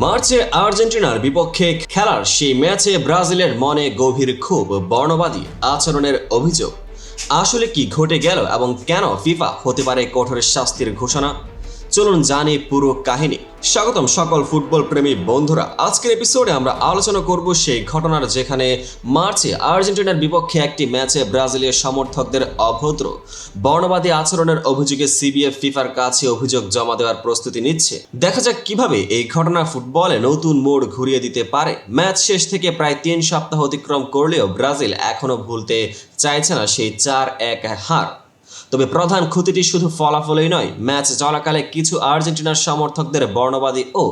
মার্চে আর্জেন্টিনার বিপক্ষে খেলার সেই ম্যাচে ব্রাজিলের মনে গভীর ক্ষোভ, বর্ণবাদী আচরণের অভিযোগ। আসলে কি ঘটে গেল এবং কেন ফিফা হতে পারে কঠোর শাস্তির ঘোষণা? চলুন জানি পুরো কাহিনী। স্বাগতম সকল ফুটবল প্রেমী বন্ধুরা। আজকের এপিসোডে আমরা আলোচনা করব সেই ঘটনার যেখানে মার্চে আর্জেন্টিনার বিপক্ষে একটি ম্যাচে ব্রাজিলীয় সমর্থকদের অভদ্র বর্ণবাদী আচরণের অভিযোগে সিবিএফ ফিফার কাছে অভিযোগ জমা দেওয়ার প্রস্তুতি নিচ্ছে। দেখা যাক কিভাবে এই ঘটনা ফুটবলে নতুন মোড় ঘুরিয়ে দিতে পারে। ম্যাচ শেষ থেকে প্রায় 3 সপ্তাহ অতিক্রম করলেও ব্রাজিল এখনো ভুলতে চাইছে না সেই 4-1 হার। তবে প্রধান ক্ষতিটি শুধু ফলাফলেই নয়, ম্যাচ চলাকালে কিছু আর্জেন্টিনার সমর্থকদের বর্ণবাদী ও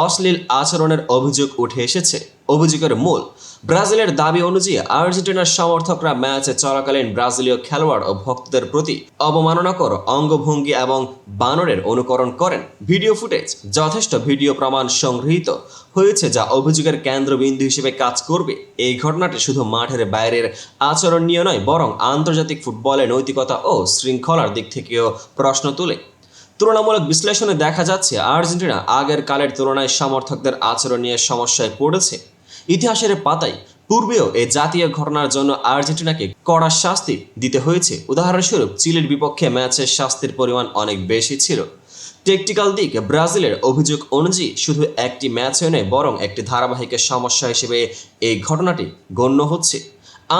অশ্লীল আচরণের অভিযোগ উঠে এসেছে। অভিযোগের মূল, ব্রাজিলের দাবি অনুযায়ী আর্জেন্টিনার সমর্থকরা ম্যাচ চলাকালীন ব্রাজিলীয় খেলোয়াড় ও ভক্তদের প্রতি অবমাননাকর অঙ্গভঙ্গি এবং বানরের অনুকরণ করেন। ভিডিও ফুটেজ, যথেষ্ট ভিডিও প্রমাণ সংগৃহীত হয়েছে যা অভিযোগের কেন্দ্রবিন্দু হিসেবে কাজ করবে। এই ঘটনাটি শুধু মাঠের বাইরের আচরণ নিয়ে নয়, বরং আন্তর্জাতিক ফুটবলে নৈতিকতা ও শৃঙ্খলার দিক থেকেও প্রশ্ন তোলে। তুলনামূলক বিশ্লেষণে দেখা যাচ্ছে আর্জেন্টিনা আগের কালের তুলনায় সমর্থকদের আচরণ নিয়ে সমস্যায় পড়েছে। ইতিহাসের পাতায় পূর্বেও এই জাতীয় ঘটনার জন্য আর্জেন্টিনাকে কড়া শাস্তি দিতে হয়েছে। উদাহরণস্বরূপ চিলির বিপক্ষে ম্যাচের শাস্তির পরিমাণ অনেক বেশি ছিল। টেকটিক্যাল দিক, ব্রাজিলের অভিযোগ অনুযায়ী শুধু একটি ম্যাচে নয়, বরং একটি ধারাবাহিক সমস্যা হিসেবে এই ঘটনাটি গণ্য হচ্ছে।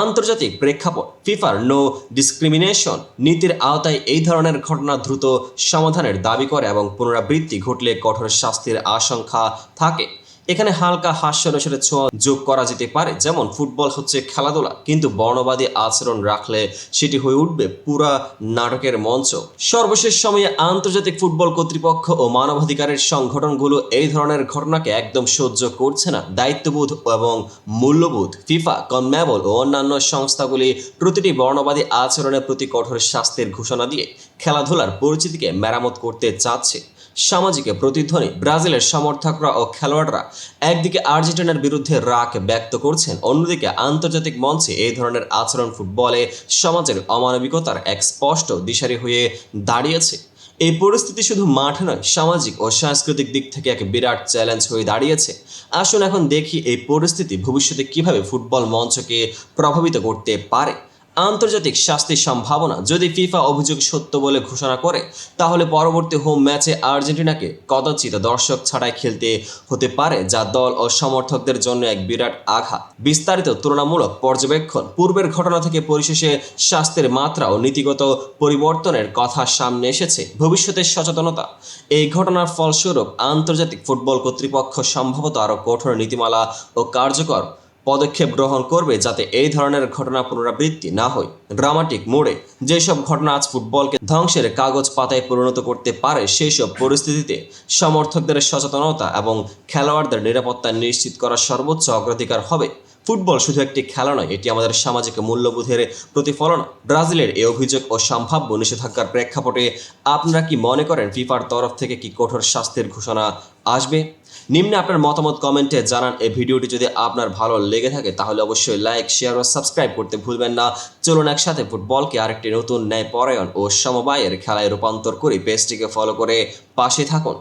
আন্তর্জাতিক প্রেক্ষাপট, ফিফার নো ডিসক্রিমিনেশন নীতির আওতায় এই ধরনের ঘটনা দ্রুত সমাধানের দাবি করে এবং পুনরাবৃত্তি ঘটলে কঠোর শাস্তির আশঙ্কা থাকে। এখানে হালকা হাস্যরসের ছোঁয়া যোগ করা যেতে পারে, যেমন ফুটবল হচ্ছে খেলাধুলা, কিন্তু বর্ণবাদী আচরণ রাখলে সেটি হয়ে উঠবে পুরা নাটকের মঞ্চ। সর্বশেষ সময়ে আন্তর্জাতিক ফুটবল কর্তৃপক্ষ ও মানবাধিকারের সংগঠনগুলো এই ধরনের ঘটনাকে একদম সহ্য করছে না। দায়িত্ববোধ এবং মূল্যবোধ, ফিফা, কনমেবল ও অন্যান্য সংস্থাগুলি প্রতিটি বর্ণবাদী আচরণের প্রতি কঠোর শাস্তির ঘোষণা দিয়ে খেলাধুলার পরিচিতিকে মেরামত করতে চাচ্ছে। সামাজিক প্রতিধ্বনি, ব্রাজিলের সমর্থকরা ও খেলোয়াড়রা একদিকে আর্জেন্টিনার বিরুদ্ধে রাগ ব্যক্ত করছেন, অন্যদিকে আন্তর্জাতিক মঞ্চে এই ধরনের আচরণ ফুটবলে সমাজের অমানবিকতার এক স্পষ্ট দিশারি হয়ে দাঁড়িয়েছে। এই পরিস্থিতি শুধু মাঠে নয়, সামাজিক ও সাংস্কৃতিক দিক থেকে এক বিরাট চ্যালেঞ্জ হয়ে দাঁড়িয়েছে। আসুন এখন দেখি এই পরিস্থিতি ভবিষ্যতে কিভাবে ফুটবল মঞ্চকে প্রভাবিত করতে পারে। আন্তর্জাতিক শাস্তির সম্ভাবনা, যদি ফিফা অভিযোগ সত্য বলে ঘোষণা করে, তাহলে পরবর্তী হোম ম্যাচে আর্জেন্টিনাকে কদাচিৎ দর্শক ছাড়াই খেলতে হতে পারে, যা দল ও সমর্থকদের জন্য এক বিরাট আঘাত। বিস্তারিত তুলনামূলক পর্যবেক্ষণ, পূর্বের ঘটনা থেকে পরিশেষে শাস্তির মাত্রা ও নীতিগত পরিবর্তনের কথা সামনে এসেছে। ভবিষ্যতের সচেতনতা, এই ঘটনার ফলস্বরূপ আন্তর্জাতিক ফুটবল কর্তৃপক্ষ সম্ভবত আরও কঠোর নীতিমালা ও কার্যকর পদক্ষেপ গ্রহণ করবে, যাতে এই ধরনের ঘটনা পুনরাবৃত্তি না হয়। ড্রামাটিক মোড়ে, যেসব ঘটনা আজ ফুটবলকে ধ্বংসের কাগজ পাতায় পরিণত করতে পারে, সেই সব পরিস্থিতিতে সমর্থকদের সচেতনতা এবং খেলোয়াড়দের নিরাপত্তা নিশ্চিত করা সর্বোচ্চ অগ্রাধিকার হবে। ফুটবল শুধু একটি খেলা নয়, এটি আমাদের সামাজিক মূল্যবোধের প্রতিফলন। ব্রাজিলের এই অভিযোগ ও সম্ভাব্য নিষেধাজ্ঞার প্রেক্ষাপটে আপনারা কি মনে করেন ফিফার তরফ থেকে কি কঠোর শাস্তির ঘোষণা আসবে? নিম্নে আপনার মতামত কমেন্টে জানান। এই ভিডিওটি যদি আপনার ভালো লেগে থাকে তাহলে অবশ্যই লাইক, শেয়ার ও সাবস্ক্রাইব করতে ভুলবেন না। চলুন একসাথে ফুটবলকে আরেকটি নতুন ন্যায়পরায়ণ ও সমবায়ের খেলায় রূপান্তর করি। পেজটিকে ফলো করে পাশে থাকুন।